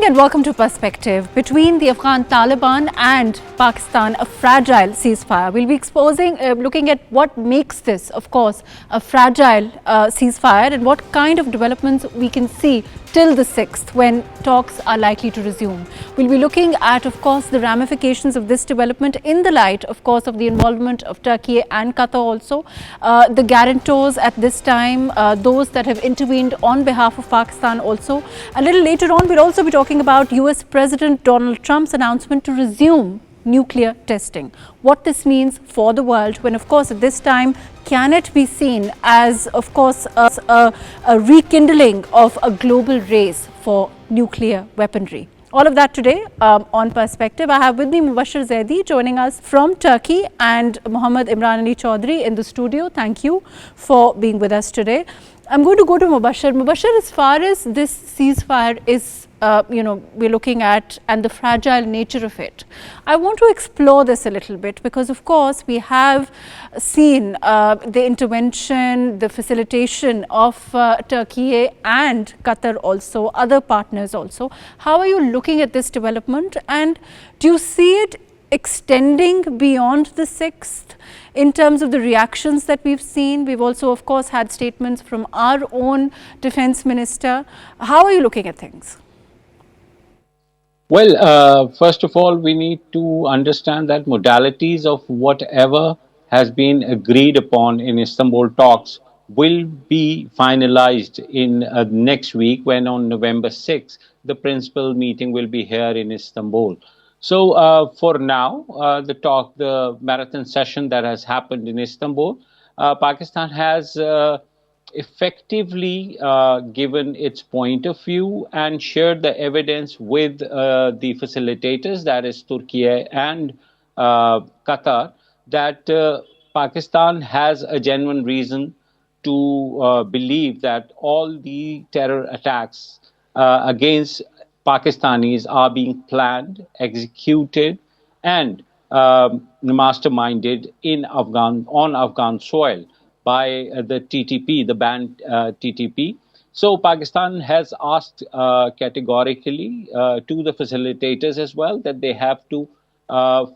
and welcome to Perspective. Between the Afghan Taliban and Pakistan, a fragile ceasefire. We'll be looking at what makes this, of course, a fragile ceasefire and what kind of developments we can see till the 6th when talks are likely to resume. We'll be looking at, of course, the ramifications of this development in the light, of course, of the involvement of Turkey and Qatar also. The guarantors at this time, those that have intervened on behalf of Pakistan also. A little later on, we'll also be talking about US President Donald Trump's announcement to resume nuclear testing. What this means for the world when, of course, at this time, can it be seen as, of course, a rekindling of a global race for nuclear weaponry? All of that today on Perspective. I have with me Mubashir Zaidi joining us from Turkey and Imran Ali Chaudhry in the studio. Thank you for being with us today. I'm going to go to Mubashir. Mubashir, as far as this ceasefire is, we're looking at and the fragile nature of it, I want to explore this a little bit because, of course, we have seen the intervention, the facilitation of Turkey and Qatar also, other partners also. How are you looking at this development, and do you see it extending beyond the 6th in terms of the reactions that we've seen? We've also, of course, had statements from our own defense minister. How are you looking at things? Well, first of all, we need to understand that modalities of whatever has been agreed upon in Istanbul talks will be finalized in next week, when on November 6th, the principal meeting will be here in Istanbul. So for now, the marathon session that has happened in Istanbul, Pakistan has effectively given its point of view and shared the evidence with the facilitators, that is Turkey and Qatar, that Pakistan has a genuine reason to believe that all the terror attacks against Pakistanis are being planned, executed, and masterminded on Afghan soil by the TTP, the banned TTP. So Pakistan has asked categorically to the facilitators as well that they have to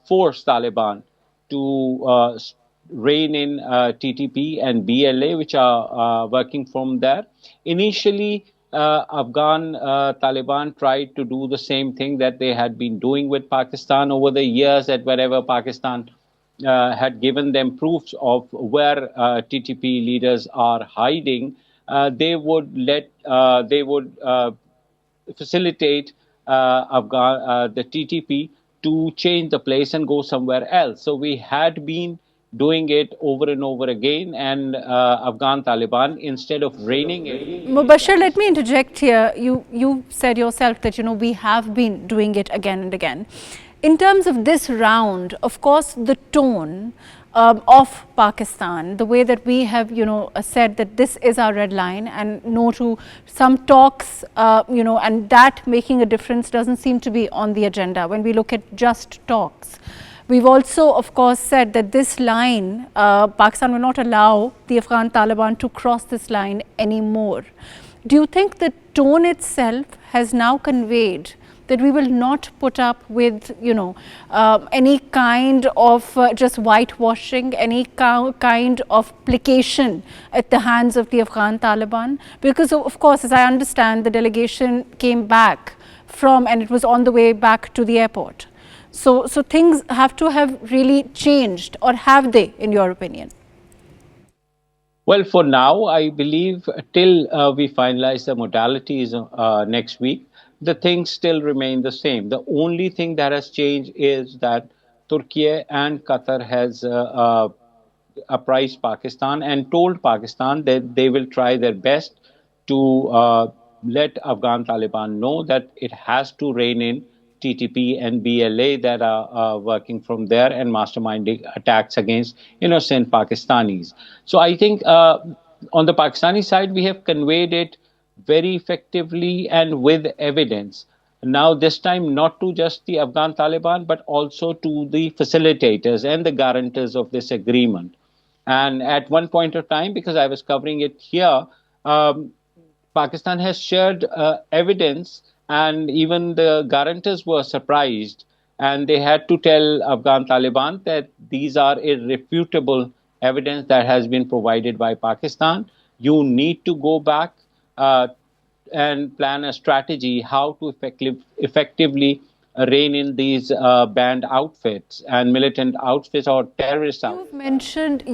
force Taliban to rein in TTP and BLA, which are working from there. Initially, Afghan Taliban tried to do the same thing that they had been doing with Pakistan over the years, that wherever Pakistan had given them proofs of where TTP leaders are hiding, they would facilitate the TTP to change the place and go somewhere else. So we had been doing it over and over again, and Afghan Taliban, instead of reining it. Mubashir, let me interject here. You said yourself that we have been doing it again and again. In terms of this round, of course, the tone of Pakistan, the way that we have said that this is our red line and no to some talks, and that making a difference doesn't seem to be on the agenda when we look at just talks. We've also, of course, said that this line, Pakistan will not allow the Afghan Taliban to cross this line anymore. Do you think the tone itself has now conveyed that we will not put up with, any kind of just whitewashing, any kind of placation at the hands of the Afghan Taliban? Because, of course, as I understand, the delegation came back and it was on the way back to the airport. So things have to have really changed, or have they, in your opinion? Well, for now, I believe till we finalize the modalities next week, the things still remain the same. The only thing that has changed is that Turkey and Qatar has apprised Pakistan and told Pakistan that they will try their best to let Afghan Taliban know that it has to rein in TTP and BLA that are working from there and masterminding attacks against innocent Pakistanis. So I think on the Pakistani side, we have conveyed it very effectively and with evidence. Now, this time, not to just the Afghan Taliban, but also to the facilitators and the guarantors of this agreement. And at one point of time, because I was covering it here, Pakistan has shared evidence and even the guarantors were surprised, and they had to tell Afghan Taliban that these are irrefutable evidence that has been provided by Pakistan. You need to go back uh, and plan a strategy how to effectively rein in these banned outfits and militant outfits or terrorist outfits.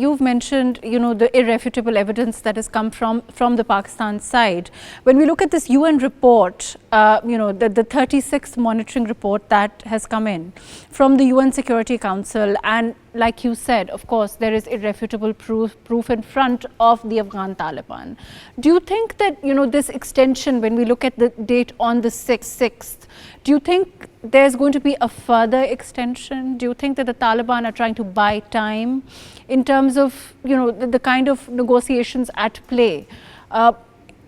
You've mentioned, the irrefutable evidence that has come from the Pakistan side. When we look at this UN report, the 36th monitoring report that has come in from the UN Security Council, and like you said, of course, there is irrefutable proof in front of the Afghan Taliban. Do you think that, this extension, when we look at the date on the 6th, do you think there's going to be a further extension? Do you think that the Taliban are trying to buy time in terms of, the kind of negotiations at play?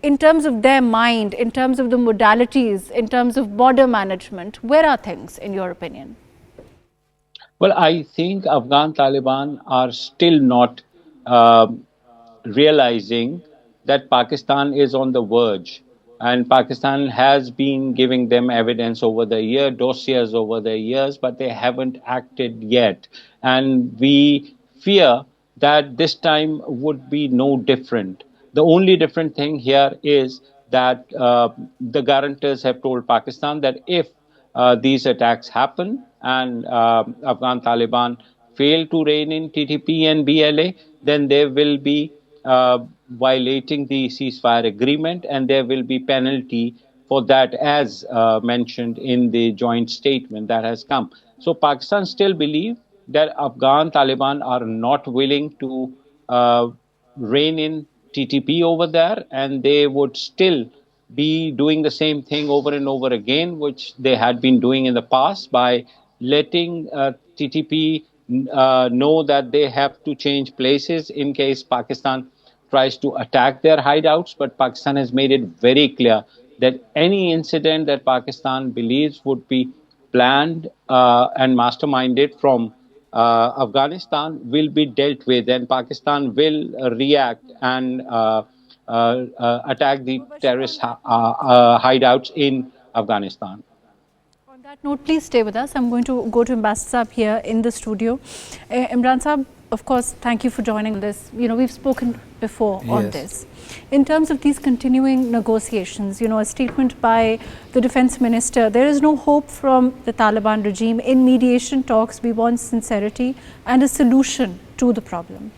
In terms of their mind, in terms of the modalities, in terms of border management, where are things, in your opinion? Well, I think Afghan Taliban are still not uh, realizing that Pakistan is on the verge. And Pakistan has been giving them evidence over the year, dossiers over the years, but they haven't acted yet. And we fear that this time would be no different. The only different thing here is that the guarantors have told Pakistan that if these attacks happen and Afghan Taliban fail to rein in TTP and BLA, then there will be violating the ceasefire agreement, and there will be penalty for that, as mentioned in the joint statement that has come. So Pakistan still believe that Afghan Taliban are not willing to rein in TTP over there, and they would still be doing the same thing over and over again, which they had been doing in the past by letting TTP know that they have to change places in case Pakistan tries to attack their hideouts. But Pakistan has made it very clear that any incident that Pakistan believes would be planned and masterminded from Afghanistan will be dealt with, and Pakistan will react and attack the terrorist hideouts in Afghanistan. On that note, please stay with us. I'm going to go to Ambassador Saab here in the studio. Imran Saab, of course, thank you for joining this. We've spoken before on this. In terms of these continuing negotiations, a statement by the defense minister, there is no hope from the Taliban regime in mediation talks. We want sincerity and a solution to the problem.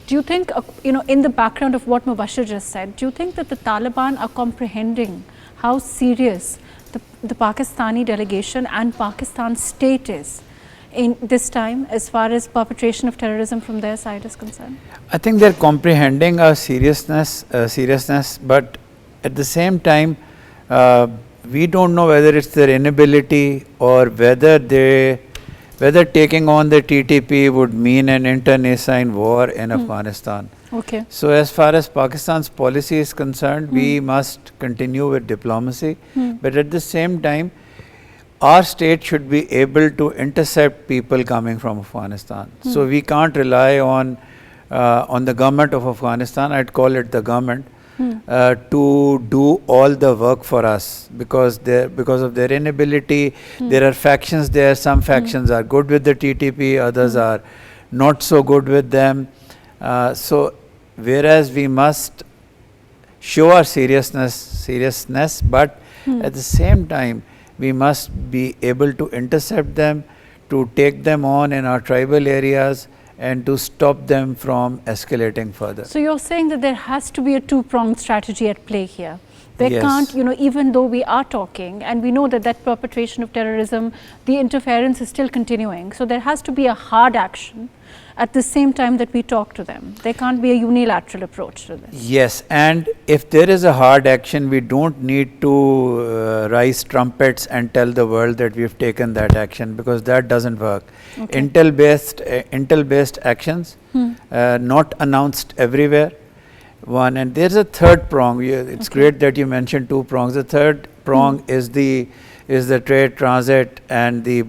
Do you think, in the background of what Mubashir just said, do you think that the Taliban are comprehending how serious the Pakistani delegation and Pakistan state is in this time as far as perpetration of terrorism from their side is concerned? I think they're comprehending our seriousness, but at the same time, we don't know whether it's their inability or whether taking on the TTP would mean an internecine war in Afghanistan. Okay. So as far as Pakistan's policy is concerned, we must continue with diplomacy, but at the same time, our state should be able to intercept people coming from Afghanistan. So we can't rely on the government of Afghanistan, I'd call it the government, to do all the work for us because of their inability. There are factions there. Some factions are good with the TTP, others are not so good with them. So whereas we must show our seriousness, but at the same time, we must be able to intercept them, to take them on in our tribal areas, and to stop them from escalating further. So you're saying that there has to be a two-pronged strategy at play here. There can't, even though we are talking and we know that perpetration of terrorism, the interference is still continuing. So there has to be a hard action at the same time that we talk to them. There can't be a unilateral approach to this. Yes, and if there is a hard action, we don't need to raise trumpets and tell the world that we've taken that action, because that doesn't work. Okay. Intel-based actions, not announced everywhere. One, and there's a third prong. It's great that you mentioned two prongs. The third prong is the trade, transit, and the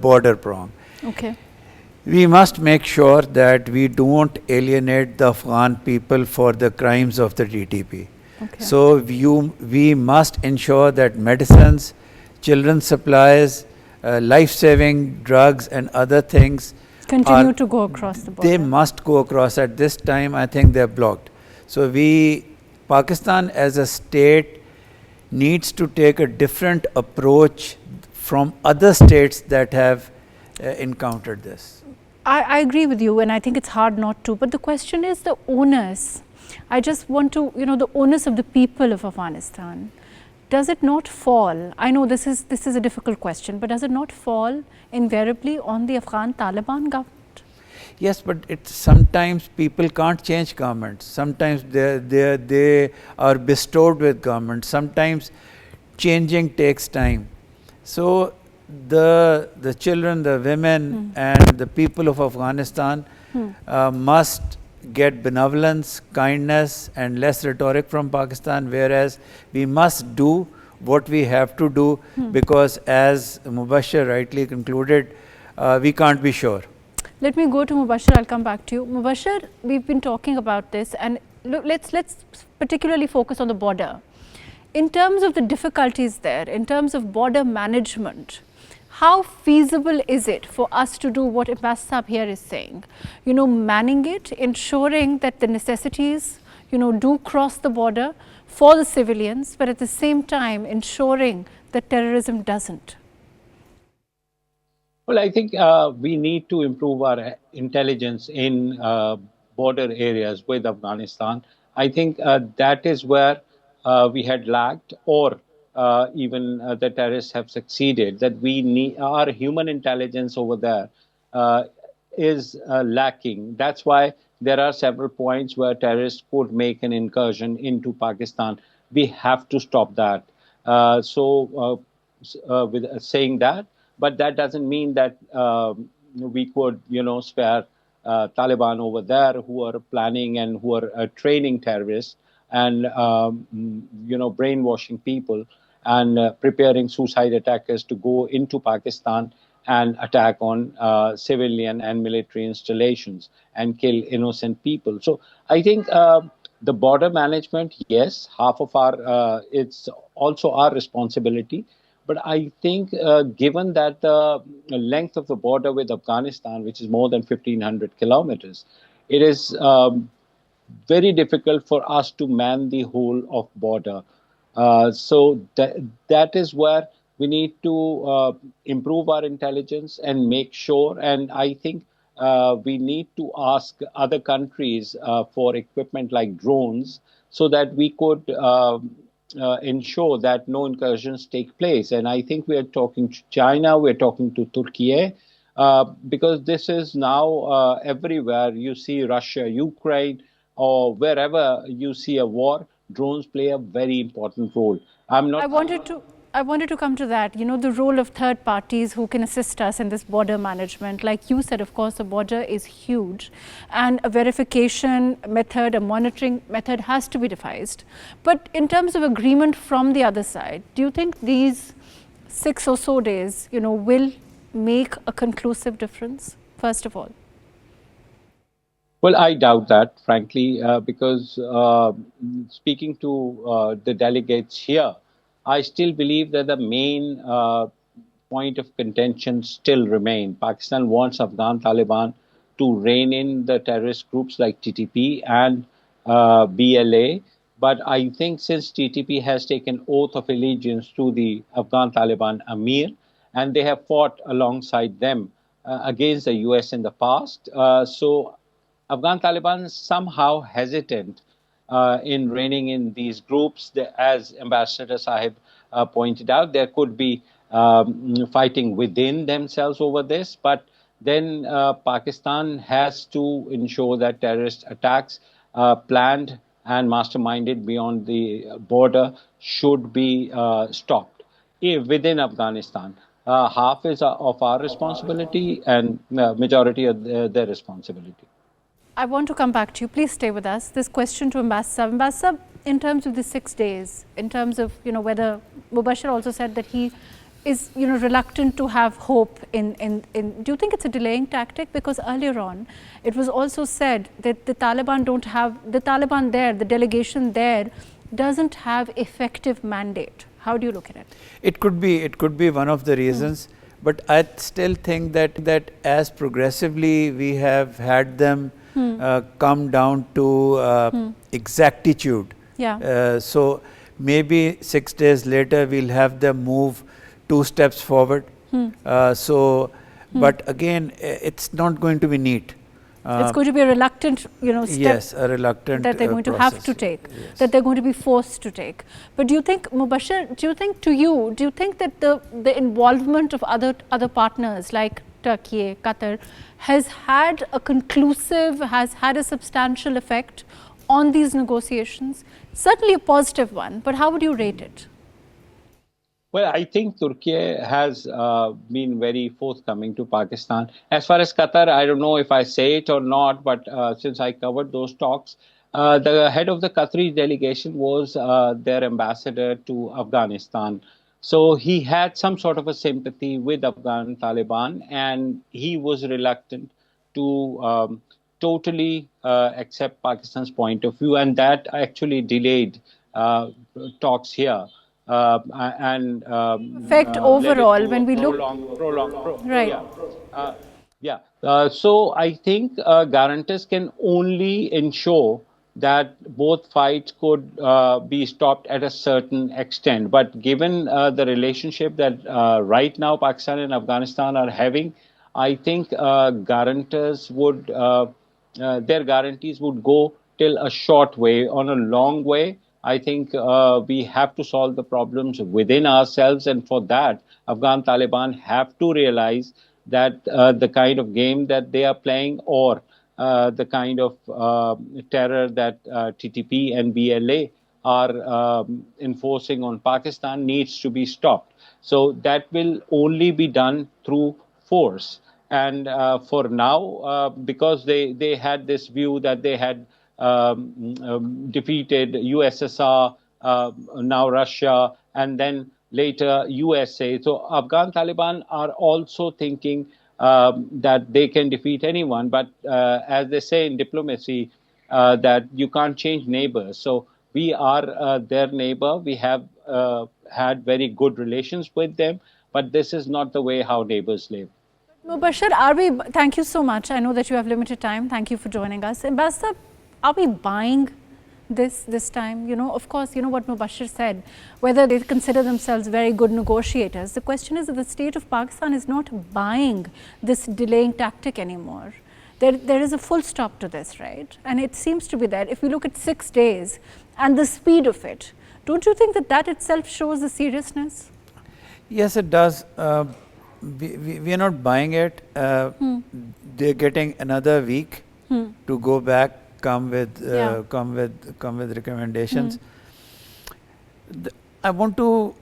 border prong. Okay. We must make sure that we don't alienate the Afghan people for the crimes of the TTP. Okay. So we must ensure that medicines, children's supplies, life-saving drugs and other things continue to go across the border. They must go across. At this time, I think they're blocked. So Pakistan as a state needs to take a different approach from other states that have encountered this. I agree with you, and I think it's hard not to. But the question is the onus. I just want to, the onus of the people of Afghanistan. Does it not fall? I know this is a difficult question, but does it not fall invariably on the Afghan Taliban government? Yes, but sometimes people can't change governments. Sometimes they are bestowed with government. Sometimes changing takes time. So the children, the women and the people of Afghanistan must get benevolence, kindness and less rhetoric from Pakistan, whereas we must do what we have to do because as Mubashir rightly concluded, we can't be sure. Let me go to Mubashir, I'll come back to you. Mubashir, we've been talking about this and let's particularly focus on the border. In terms of the difficulties there, in terms of border management, how feasible is it for us to do what Abbas here is saying? Manning it, ensuring that the necessities, do cross the border for the civilians, but at the same time ensuring that terrorism doesn't. Well, I think we need to improve our intelligence in border areas with Afghanistan. I think that is where we had lacked, or even the terrorists have succeeded, that we need our human intelligence over there is lacking. That's why there are several points where terrorists could make an incursion into Pakistan. We have to stop that. With saying that, but that doesn't mean that we could, spare Taliban over there who are planning and who are training terrorists and, brainwashing people and preparing suicide attackers to go into Pakistan and attack on civilian and military installations and kill innocent people. So I think the border management, yes, half of our, it's also our responsibility. But I think given that the length of the border with Afghanistan, which is more than 1,500 kilometers, it is very difficult for us to man the whole of border. So that is where we need to improve our intelligence and make sure. And I think we need to ask other countries for equipment like drones so that we could ensure that no incursions take place. And I think we are talking to China, we're talking to Turkey, because this is now everywhere. You see Russia, Ukraine, or wherever you see a war, drones play a very important role. I wanted to come to that, the role of third parties who can assist us in this border management. Like you said, of course, the border is huge and a verification method, a monitoring method has to be devised. But in terms of agreement from the other side, do you think these 6 or so days, will make a conclusive difference, first of all? Well, I doubt that, frankly, because speaking to the delegates here, I still believe that the main point of contention still remain. Pakistan wants Afghan Taliban to rein in the terrorist groups like TTP and BLA. But I think since TTP has taken oath of allegiance to the Afghan Taliban Amir, and they have fought alongside them against the US in the past, so Afghan Taliban somehow hesitant in reining in these groups. As Ambassador Sahib pointed out, there could be fighting within themselves over this, but then Pakistan has to ensure that terrorist attacks planned and masterminded beyond the border should be stopped within Afghanistan. Half is of our responsibility and majority of their responsibility. I want to come back to you. Please stay with us. This question to Ambassador. Ambassador, in terms of the 6 days, in terms of, whether Mubashir also said that he is, reluctant to have hope in, do you think it's a delaying tactic? Because earlier on, it was also said that the Taliban there, the delegation there doesn't have effective mandate. How do you look at it? It could be one of the reasons, but I still think that as progressively we have had them come down to exactitude. Yeah. So maybe 6 days later we'll have them move 2 steps forward. But again, it's not going to be neat. It's going to be a reluctant, step. Yes, a reluctant that they're going to have to take, that they're going to be forced to take. But do you think, Mubashir, do you think that the involvement of other partners like Turkey, Qatar, has had a substantial effect on these negotiations? Certainly a positive one, but how would you rate it? Well, I think Turkey has been very forthcoming to Pakistan. As far as Qatar, I don't know if I say it or not, but since I covered those talks, the head of the Qatari delegation was their ambassador to Afghanistan. So he had some sort of a sympathy with Afghan Taliban, and he was reluctant to totally accept Pakistan's point of view, and that actually delayed talks here. Effect overall when we look right. So I think guarantors can only ensure that both fights could be stopped at a certain extent. But given the relationship that right now Pakistan and Afghanistan are having, I think guarantors would their guarantees would go till a short way. On a long way, I think we have to solve the problems within ourselves, and for that, Afghan Taliban have to realize that the kind of game that they are playing, or the kind of terror that TTP and BLA are enforcing on Pakistan needs to be stopped. So that will only be done through force. And for now, because they had this view that they had defeated USSR, now Russia, and then later USA. So Afghan Taliban are also thinking that they can defeat anyone. But as they say in diplomacy, that you can't change neighbors. So we are their neighbor. We have had very good relations with them, but this is not the way how neighbors live. Mubashir, thank you so much. I know that you have limited time. Thank you for joining us. Ambassador, are we buying this time? Of course, what Mubashir said, whether they consider themselves very good negotiators. The question is that the state of Pakistan is not buying this delaying tactic anymore. There is a full stop to this, right? And it seems to be that if we look at 6 days and the speed of it, don't you think that itself shows the seriousness? Yes, it does. We are not buying it. They're getting another week to go back. Come with recommendations. I want to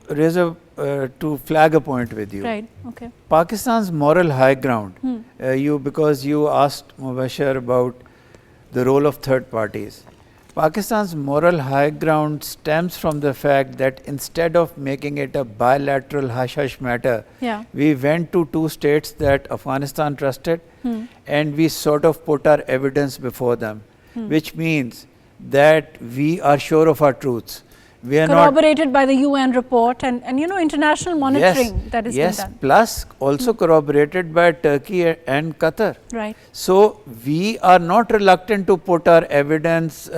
to flag a point with you. Right. Okay. Pakistan's moral high ground. Because you asked Mubashir about the role of third parties. Pakistan's moral high ground stems from the fact that instead of making it a bilateral hush-hush matter, we went to 2 states that Afghanistan trusted, and we sort of put our evidence before them. Which means that we are sure of our truths. We are corroborated by the UN report and international monitoring that is being done. Plus also corroborated by Turkey and Qatar. Right. So we are not reluctant to put our evidence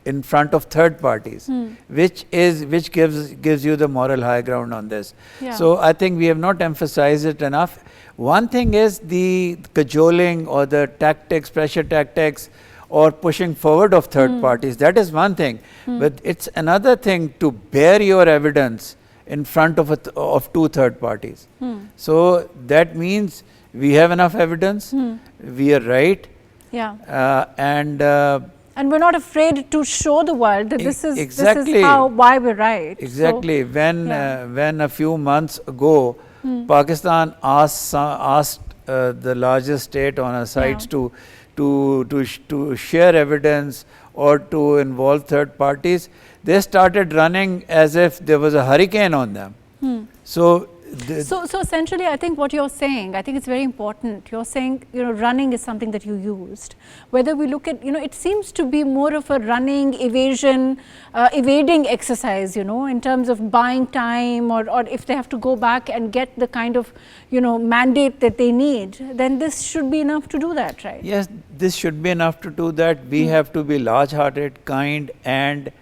in front of third parties, which gives you the moral high ground on this. So I think we have not emphasized it enough. One thing is the cajoling or the tactics, pressure tactics, or pushing forward of third parties. That is one thing, but it's another thing to bear your evidence in front of 2 third parties. So that means we have enough evidence. We are right. And we're not afraid to show the world that this is why we're right. Exactly. So, when a few months ago, Pakistan asked the largest state on our sites to share evidence or to involve third parties, they started running as if there was a hurricane on them. So So essentially, I think what you're saying, I think it's very important. You're saying, running is something that you used. Whether we look at, it seems to be more of a running, evading exercise, in terms of buying time, or if they have to go back and get the kind of, mandate that they need, then this should be enough to do that, right? Yes, this should be enough to do that. We have to be large-hearted, kind, and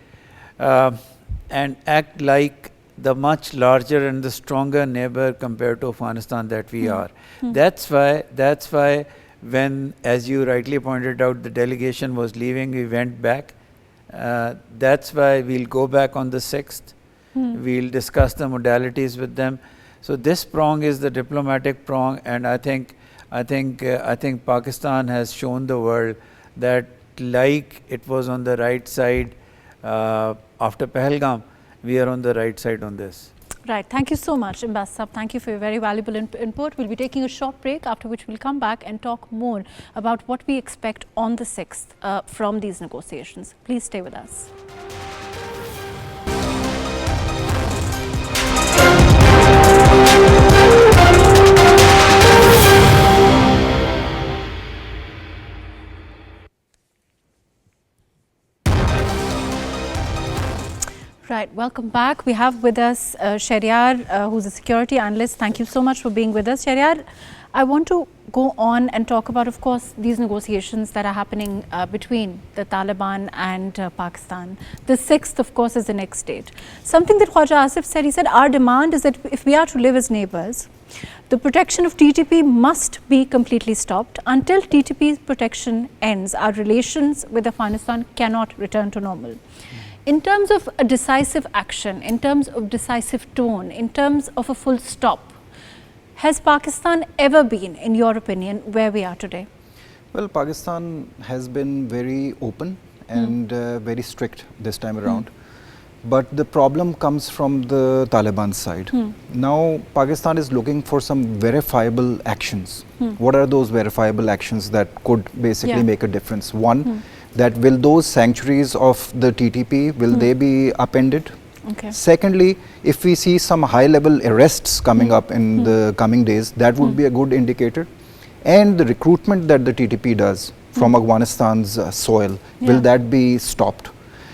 act like the much larger and the stronger neighbor compared to Afghanistan that we are. That's why when, as you rightly pointed out, the delegation was leaving, we went back. That's why we'll go back on the 6th. We'll discuss the modalities with them. So this prong is the diplomatic prong, and I think Pakistan has shown the world that, like it was on the right side after Pahalgam, we are on the right side on this. Right. Thank you so much, Ambassador. Thank you for your very valuable input. We'll be taking a short break, after which we'll come back and talk more about what we expect on the 6th from these negotiations. Please stay with us. Right, welcome back. We have with us Shahryar, who's a security analyst. Thank you so much for being with us. Shahryar, I want to go on and talk about, of course, these negotiations that are happening between the Taliban and Pakistan. The 6th, of course, is the next date. Something that Khwaja Asif said, he said, our demand is that if we are to live as neighbors, the protection of TTP must be completely stopped. Until TTP's protection ends, our relations with Afghanistan cannot return to normal. In terms of a decisive action, in terms of decisive tone, in terms of a full stop, has Pakistan ever been, in your opinion, where we are today? Well, Pakistan has been very open and very strict this time around. But the problem comes from the Taliban side. Now, Pakistan is looking for some verifiable actions. What are those verifiable actions that could basically make a difference? One, that will those sanctuaries of the TTP, will they be upended? Okay. Secondly, if we see some high-level arrests coming up in the coming days, that would be a good indicator. And the recruitment that the TTP does from Afghanistan's soil, will that be stopped?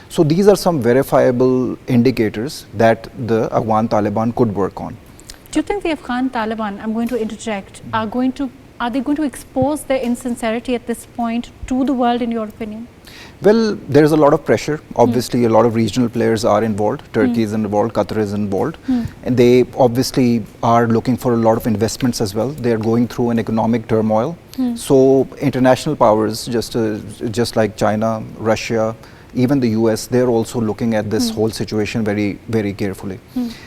So these are some verifiable indicators that the Afghan Taliban could work on. Do you think the Afghan Taliban, I'm going to interject, are they going to expose their insincerity at this point to the world, in your opinion? Well, there is a lot of pressure. Obviously, a lot of regional players are involved. Turkey is involved, Qatar is involved. And they obviously are looking for a lot of investments as well. They are going through an economic turmoil. So international powers, just like China, Russia, even the US, they're also looking at this whole situation very, very carefully.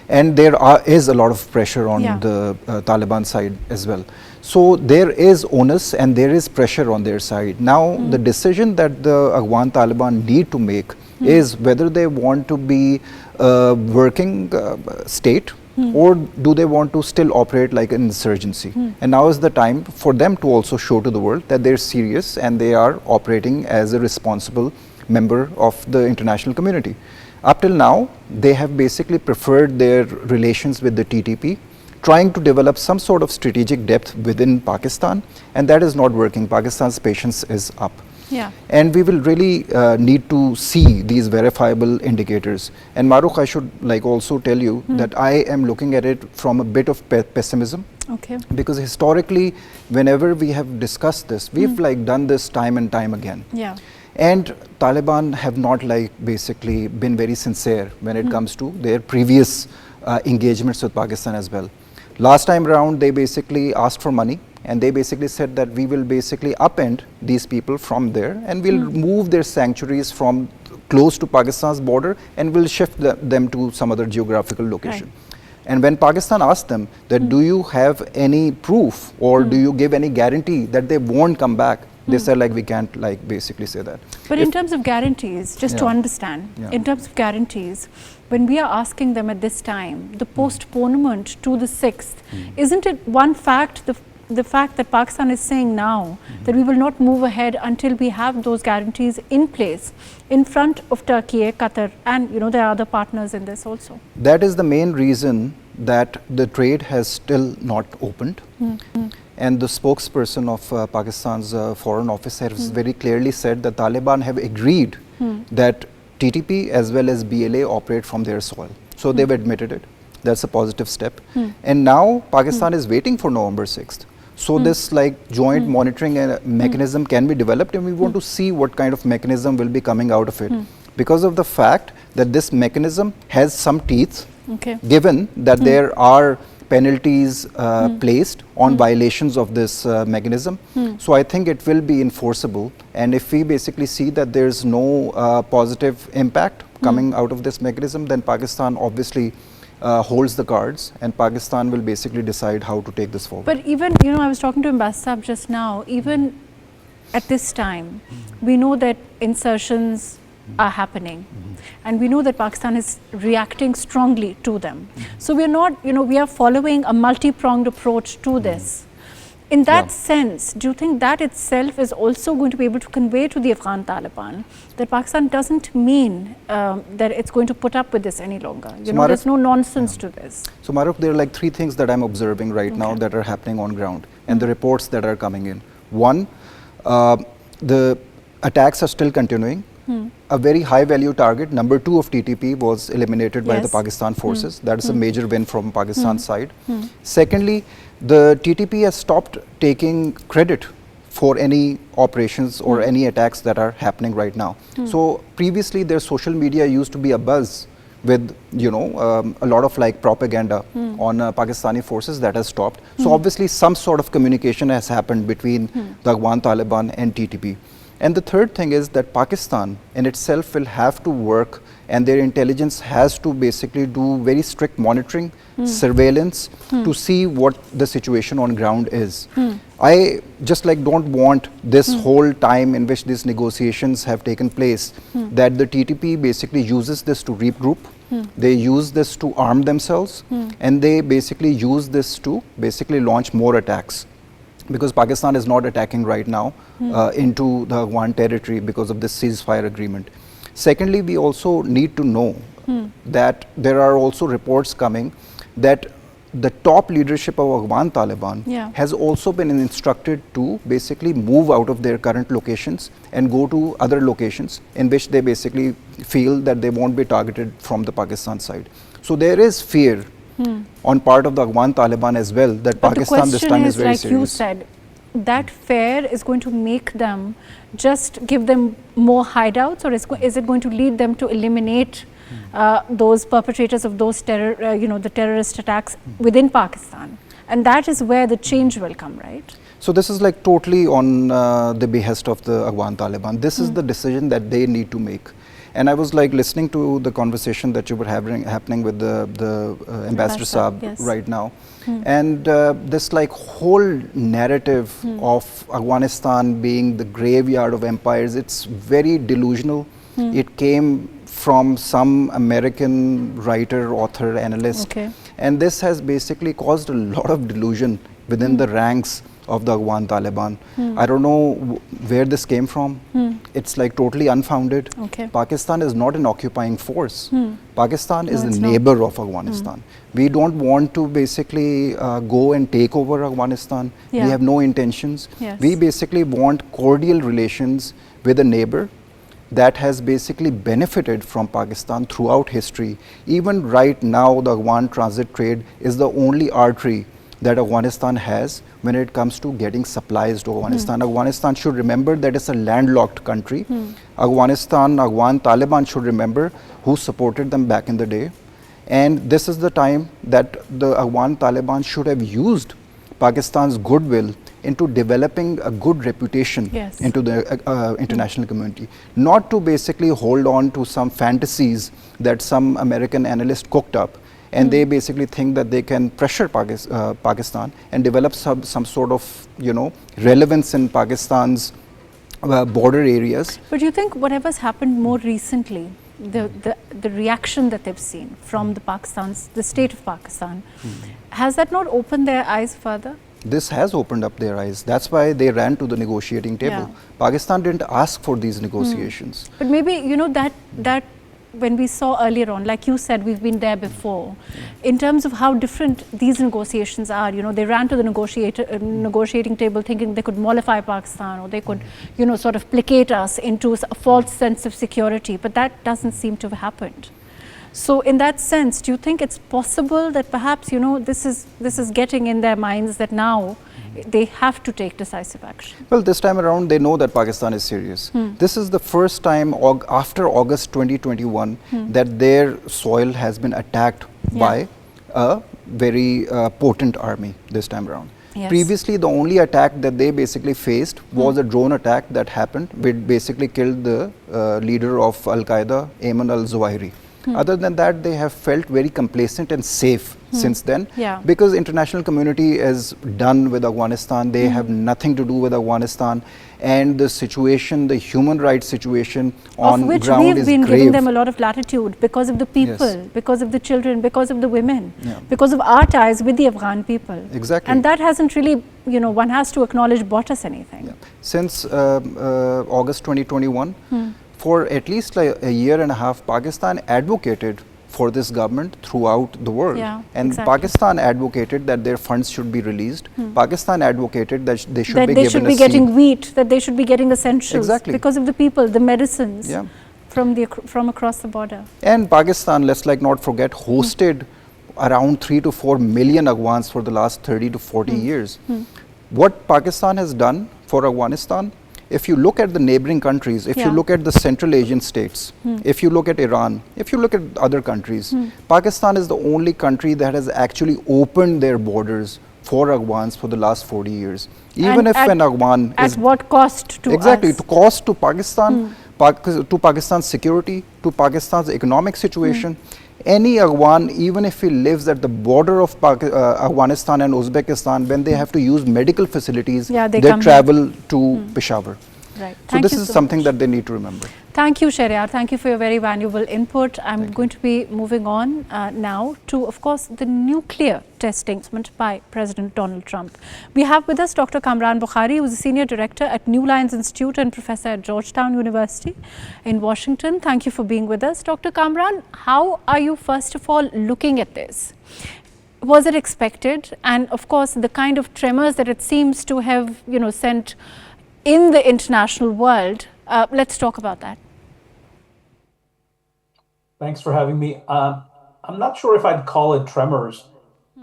And there is a lot of pressure on the Taliban side as well. So there is onus and there is pressure on their side. Now, the decision that the Afghan Taliban need to make is whether they want to be a working state or do they want to still operate like an insurgency. And now is the time for them to also show to the world that they're serious and they are operating as a responsible member of the international community. Up till now, they have basically preferred their relations with the TTP, trying to develop some sort of strategic depth within Pakistan, and that is not working. Pakistan's patience is up. And we will really need to see these verifiable indicators. And Mahrukh, I should also tell you that I am looking at it from a bit of pessimism. Because historically, whenever we have discussed this, we've done this time and time again. And Taliban have not basically been very sincere when it comes to their previous engagements with Pakistan as well. Last time around, they basically asked for money and they basically said that we will basically upend these people from there and we'll move their sanctuaries from close to Pakistan's border and we'll shift them to some other geographical location. And when Pakistan asked them that do you have any proof or do you give any guarantee that they won't come back, they said we can't basically say that. But in terms of guarantees, just to understand, in terms of guarantees, when we are asking them at this time, the postponement to the 6th, isn't it one fact, the fact that Pakistan is saying now that we will not move ahead until we have those guarantees in place in front of Turkey, Qatar, and there are other partners in this also. That is the main reason that the trade has still not opened. And the spokesperson of Pakistan's Foreign Office has very clearly said that Taliban have agreed that TTP as well as BLA operate from their soil. So they've admitted it. That's a positive step. And now Pakistan is waiting for November 6th. So this joint monitoring mechanism can be developed, and we want to see what kind of mechanism will be coming out of it. Because of the fact that this mechanism has some teeth, given that there are penalties placed on violations of this mechanism. So I think it will be enforceable, and if we basically see that there's no positive impact coming out of this mechanism, then Pakistan obviously holds the cards, and Pakistan will basically decide how to take this forward. But even, I was talking to Ambassador just now, even at this time, we know that insertions are happening, and we know that Pakistan is reacting strongly to them. So we are not, we are following a multi-pronged approach to this. In that sense, do you think that itself is also going to be able to convey to the Afghan Taliban that Pakistan doesn't mean that it's going to put up with this any longer? There's no nonsense to this. So Mahrukh, there are 3 things that I'm observing right now that are happening on ground, and the reports that are coming in. One, the attacks are still continuing. A very high value target, number 2 of TTP, was eliminated by the Pakistan forces. That is a major win from Pakistan's side. Secondly, the TTP has stopped taking credit for any operations or any attacks that are happening right now. So previously their social media used to be abuzz with a lot of propaganda on Pakistani forces. That has stopped. So obviously some sort of communication has happened between the Afghan Taliban and TTP. And the third thing is that Pakistan in itself will have to work, and their intelligence has to basically do very strict monitoring, surveillance to see what the situation on ground is. I just don't want this whole time in which these negotiations have taken place that the TTP basically uses this to regroup. They use this to arm themselves, and they basically use this to basically launch more attacks. Because Pakistan is not attacking right now into the Afghan territory because of this ceasefire agreement. Secondly, we also need to know that there are also reports coming that the top leadership of Afghan Taliban has also been instructed to basically move out of their current locations and go to other locations in which they basically feel that they won't be targeted from the Pakistan side. So there is fear on part of the Afghan Taliban as well that Pakistan this time is very serious. Like you said, that fear is going to make them just give them more hideouts, or is it going to lead them to eliminate those perpetrators of those the terrorist attacks within Pakistan? And that is where the change will come, right? So this is totally on the behest of the Afghan Taliban. This is the decision that they need to make. And I was listening to the conversation that you were happening with the Ambassador Saab right now. And this whole narrative of Afghanistan being the graveyard of empires, it's very delusional. It came from some American writer, author, analyst. And this has basically caused a lot of delusion within the ranks of the Afghan Taliban. I don't know where this came from. It's totally unfounded. Pakistan is not an occupying force. Pakistan is the neighbor of Afghanistan. We don't want to basically go and take over Afghanistan. We have no intentions. We basically want cordial relations with a neighbor that has basically benefited from Pakistan throughout history. Even right now, the Afghan transit trade is the only artery that Afghanistan has when it comes to getting supplies to Afghanistan. Afghanistan should remember that it's a landlocked country. Afghan Taliban should remember who supported them back in the day. And this is the time that the Afghan Taliban should have used Pakistan's goodwill into developing a good reputation into the international community. Not to basically hold on to some fantasies that some American analyst cooked up, and they basically think that they can pressure Pakistan and develop some sort of relevance in Pakistan's border areas. But do you think whatever's happened more recently, the reaction that they've seen from the state of Pakistan, has that not opened their eyes further? This has opened up their eyes. That's why they ran to the negotiating table. Pakistan didn't ask for these negotiations. But maybe, you know, that when we saw earlier on, like you said, we've been there before, in terms of how different these negotiations are. You know, they ran to the negotiating table thinking they could mollify Pakistan, or they could, you know, sort of placate us into a false sense of security, but that doesn't seem to have happened. So in that sense, do you think it's possible that perhaps, you know, this is getting in their minds that now they have to take decisive action? Well, this time around, they know that Pakistan is serious. This is the first time after August 2021 that their soil has been attacked by a very potent army this time around. Yes. Previously, the only attack that they basically faced was a drone attack that happened, which basically killed the leader of Al-Qaeda, Ayman al-Zawahiri. Other than that, they have felt very complacent and safe since then, because international community is done with Afghanistan. They have nothing to do with Afghanistan, and the situation, the human rights situation on ground is grave. Of which we've been giving them a lot of latitude because of the people, because of the children, because of the women, because of our ties with the Afghan people. Exactly. And that hasn't really, you know, one has to acknowledge, bought us anything. Since August 2021, for at least like a year and a half, Pakistan advocated for this government throughout the world. And Pakistan advocated that their funds should be released. Pakistan advocated that they should be given a seat. That they should be getting wheat, that they should be getting essentials. Because of the people, the medicines from across the border. And Pakistan, let's not forget, hosted around 3 to 4 million Afghans for the last 30 to 40 years. What Pakistan has done for Afghanistan, if you look at the neighboring countries, if you look at the Central Asian states, if you look at Iran, if you look at other countries, Pakistan is the only country that has actually opened their borders for Afghans for the last 40 years. Even if an Afghan is... At what cost to us? Exactly, to cost to Pakistan, to Pakistan's security, to Pakistan's economic situation. Any Afghan, even if he lives at the border of Afghanistan and Uzbekistan, when they have to use medical facilities, they travel to Peshawar. So this is something that they need to remember. Thank you, Shahryar. Thank you for your very valuable input. I'm going to be moving on now to, of course, the nuclear testing by President Donald Trump. We have with us Dr. Kamran Bokhari, who is a Senior Director at New Lines Institute and Professor at Georgetown University in Washington. Thank you for being with us. Dr. Kamran, how are you, first of all, looking at this? Was it expected? And, of course, the kind of tremors that it seems to have, you know, sent in the international world. Let's talk about that. Thanks for having me. I'm not sure if I'd call it tremors,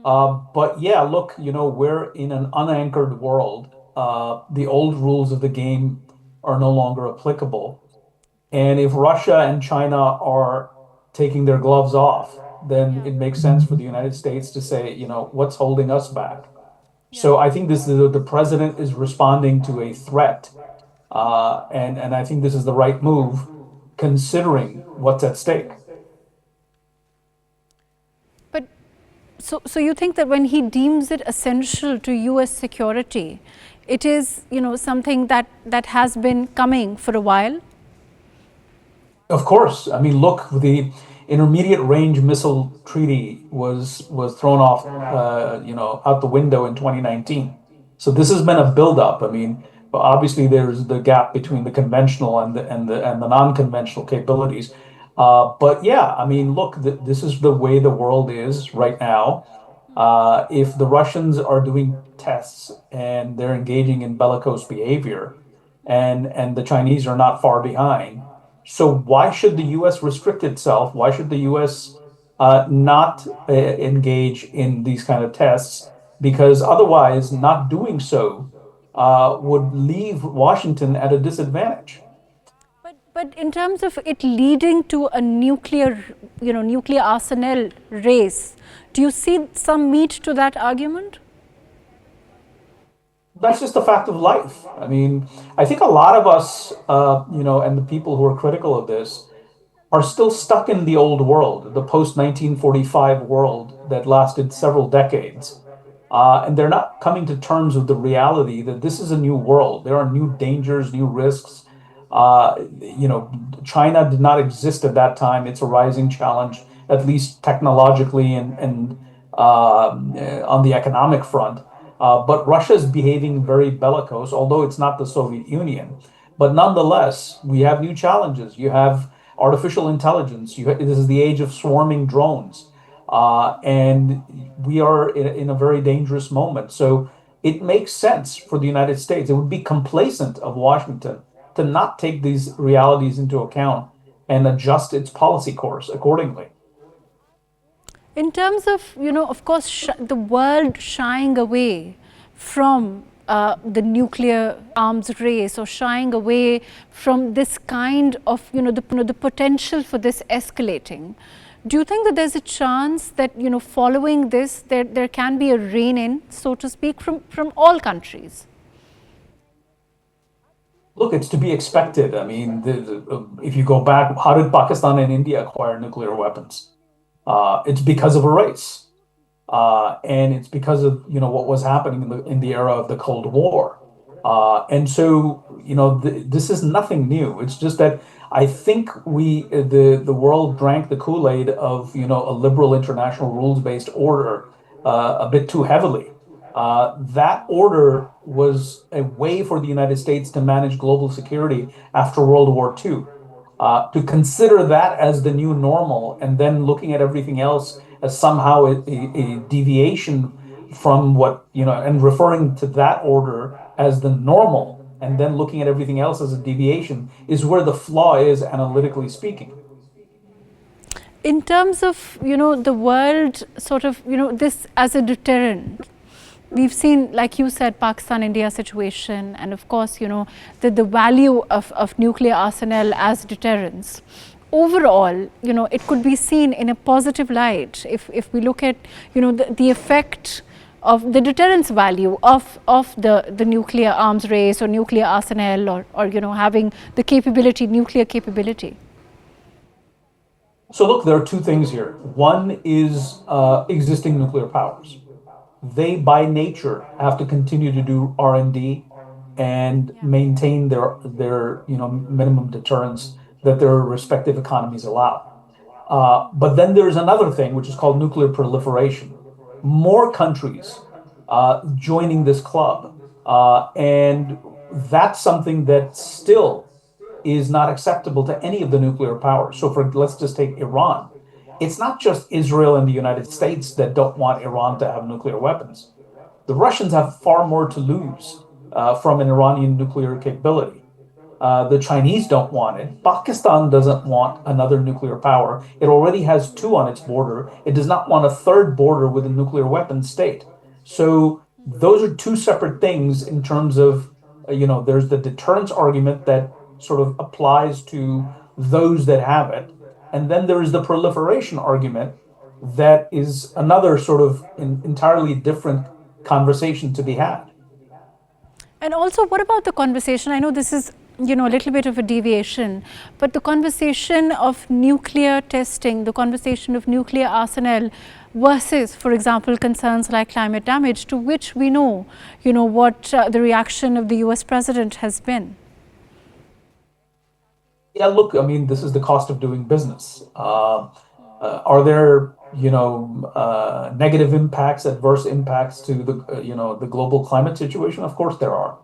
but yeah, look, you know, we're in an unanchored world. The old rules of the game are no longer applicable. And if Russia and China are taking their gloves off, then it makes sense for the United States to say, you know, what's holding us back? So I think this is the president is responding to a threat. And I think this is the right move, considering what's at stake. But so you think that when he deems it essential to U.S. security, it is, you know, something that has been coming for a while? Of course. I mean, look, the Intermediate Range Missile Treaty was thrown off, you know, out the window in 2019. So this has been a buildup. I mean, but obviously there's the gap between the conventional and the non-conventional capabilities. But yeah, I mean, look, this is the way the world is right now. If the Russians are doing tests and they're engaging in bellicose behavior, and the Chinese are not far behind, so why should the U.S. restrict itself? Why should the U.S. Not engage in these kind of tests? Because otherwise, not doing so would leave Washington at a disadvantage. But in terms of it leading to a nuclear arsenal race, do you see some meat to that argument? That's just a fact of life. I mean, I think a lot of us, you know, and the people who are critical of this are still stuck in the old world, the post-1945 world that lasted several decades. And they're not coming to terms with the reality that this is a new world. There are new dangers, new risks. You know, China did not exist at that time. It's a rising challenge, at least technologically and on the economic front. But Russia is behaving very bellicose, although it's not the Soviet Union. But nonetheless, we have new challenges. You have artificial intelligence. This is the age of swarming drones. And we are in a very dangerous moment. So it makes sense for the United States. It would be complacent of Washington to not take these realities into account and adjust its policy course accordingly. In terms of, of course, the world shying away from the nuclear arms race, or shying away from this kind of, the potential for this escalating, do you think that there's a chance that, following this, there can be a rein-in, so to speak, from all countries? Look, it's to be expected. I mean, if you go back, how did Pakistan and India acquire nuclear weapons? It's because of a race. And it's because of, what was happening in the era of the Cold War. And so, this is nothing new. It's just that I think the world drank the Kool-Aid of, a liberal international rules-based order a bit too heavily. That order was a way for the United States to manage global security after World War II. To consider that as the new normal, and then looking at everything else as somehow a deviation from what, and referring to that order as the normal, and then looking at everything else as a deviation, is where the flaw is, analytically speaking. In terms of, the world sort of, this as a deterrent, we've seen, like you said, Pakistan-India situation, and of course, the value of nuclear arsenal as deterrence. Overall, it could be seen in a positive light if we look at, the effect of the deterrence value of the nuclear arms race or nuclear arsenal, or having the capability, nuclear capability. So look, there are two things here. One is existing nuclear powers. They, by nature, have to continue to do R&D and maintain their minimum deterrence that their respective economies allow. But then there's another thing, which is called nuclear proliferation. More countries joining this club, and that's something that still is not acceptable to any of the nuclear powers. So let's just take Iran. It's not just Israel and the United States that don't want Iran to have nuclear weapons. The Russians have far more to lose from an Iranian nuclear capability. The Chinese don't want it. Pakistan doesn't want another nuclear power. It already has two on its border. It does not want a third border with a nuclear weapons state. So those are two separate things in terms of, there's the deterrence argument that sort of applies to those that have it. And then there is the proliferation argument that is another sort of entirely different conversation to be had. And also, what about the conversation? I know this is, a little bit of a deviation, but the conversation of nuclear testing, the conversation of nuclear arsenal versus, for example, concerns like climate damage, to which we know, what the reaction of the US president has been. Yeah, look, I mean, this is the cost of doing business. Are there, negative impacts, adverse impacts to the global climate situation? Of course there are.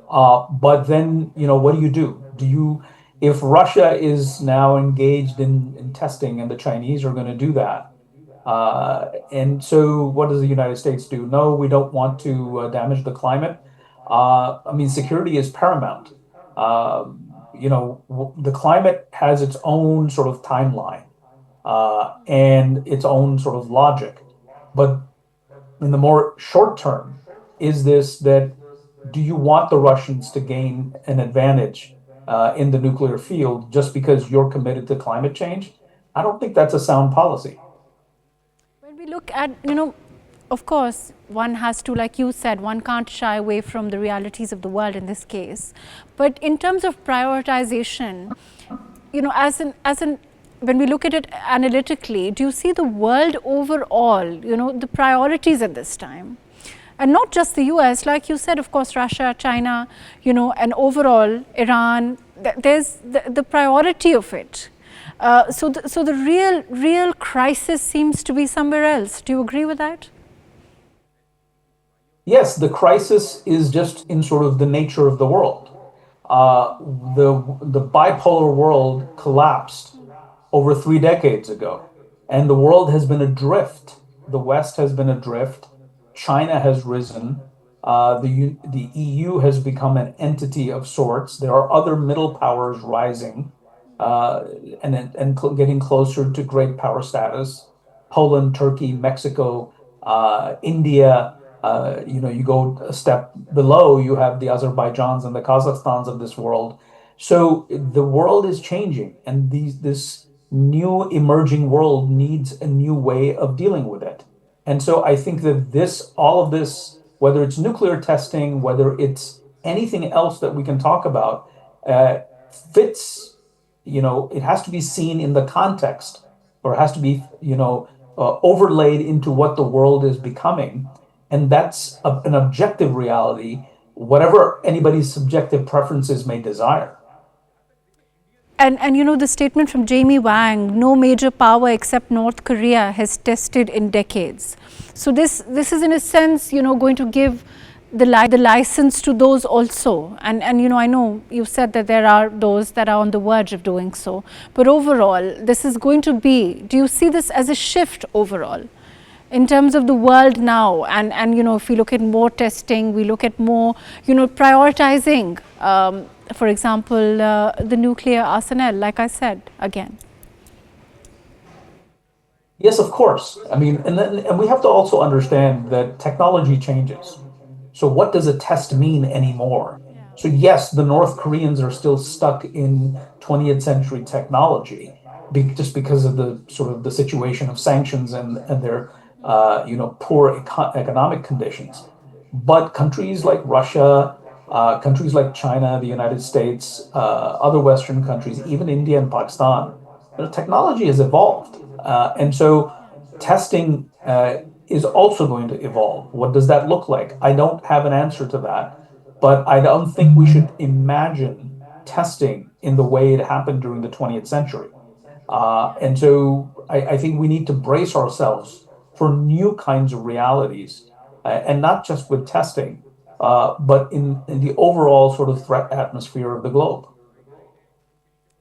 But then, what do? If Russia is now engaged in testing and the Chinese are going to do that, and so what does the United States do? No, we don't want to damage the climate. I mean, security is paramount. The climate has its own sort of timeline and its own sort of logic. But in the more short term, do you want the Russians to gain an advantage in the nuclear field just because you're committed to climate change? I don't think that's a sound policy. When we look at, of course, one has to, like you said, one can't shy away from the realities of the world in this case. But in terms of prioritization, when we look at it analytically, do you see the world overall, the priorities at this time? And not just the US, like you said, of course, Russia, China, and overall Iran, there's the priority of it. So the real crisis seems to be somewhere else. Do you agree with that? Yes, the crisis is just in sort of the nature of the world. The bipolar world collapsed over 3 decades ago, and the world has been adrift. The West has been adrift. China has risen. The EU has become an entity of sorts. There are other middle powers rising uh, and getting closer to great power status. Poland, Turkey, Mexico, India. You go a step below, you have the Azerbaijans and the Kazakhstans of this world. So the world is changing, and this new emerging world needs a new way of dealing with it. And so I think that all of this, whether it's nuclear testing, whether it's anything else that we can talk about, fits, it has to be seen in the context, or it has to be, overlaid into what the world is becoming. And that's an objective reality, whatever anybody's subjective preferences may desire. And the statement from Jamie Wang, no major power except North Korea has tested in decades. So this is in a sense, going to give the license to those also. And I know you said that there are those that are on the verge of doing so. But overall, this is going to be, do you see this as a shift overall? In terms of the world now, and if we look at more testing, we look at more, prioritizing, for example, the nuclear arsenal, like I said, again. Yes, of course. I mean, and we have to also understand that technology changes. So what does a test mean anymore? So yes, the North Koreans are still stuck in 20th century technology, just because of the sort of the situation of sanctions and their poor economic conditions. But countries like Russia, countries like China, the United States, other Western countries, even India and Pakistan, technology has evolved. And so testing is also going to evolve. What does that look like? I don't have an answer to that, but I don't think we should imagine testing in the way it happened during the 20th century. And so I think we need to brace ourselves for new kinds of realities, and not just with testing, but in the overall sort of threat atmosphere of the globe.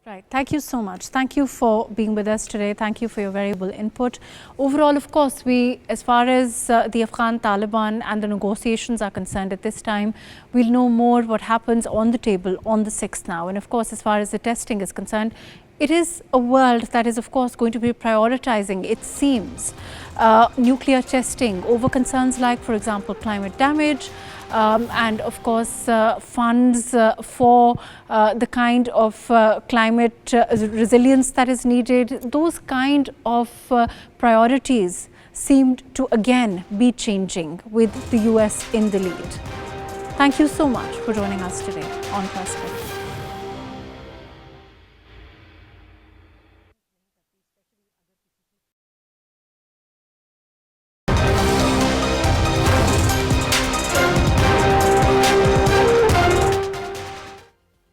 Right. Thank you so much. Thank you for being with us today. Thank you for your very valuable input. Overall, of course, as far as the Afghan Taliban and the negotiations are concerned at this time, we'll know more what happens on the table on the 6th now. And of course, as far as the testing is concerned, it is a world that is, of course, going to be prioritizing, it seems, nuclear testing over concerns like, for example, climate damage, and of course funds for the kind of climate resilience that is needed. Those kind of priorities seemed to again be changing with the US in the lead. Thank you so much for joining us today on Perspective.